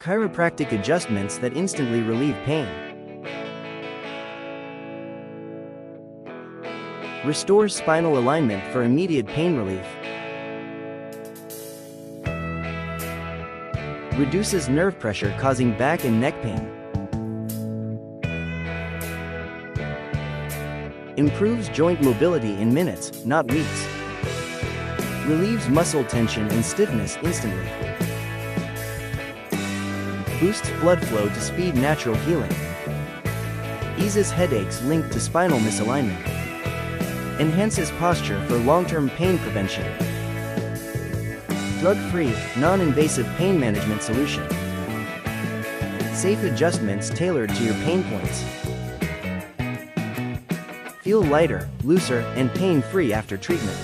Chiropractic adjustments that instantly relieve pain. Restores spinal alignment for immediate pain relief. Reduces nerve pressure causing back and neck pain. Improves joint mobility in minutes, not weeks. Relieves muscle tension and stiffness instantly. Boosts blood flow to speed natural healing. Eases headaches linked to spinal misalignment. Enhances posture for long-term pain prevention. Drug-free, non-invasive pain management solution. Safe adjustments tailored to your pain points. Feel lighter, looser, and pain-free after treatment.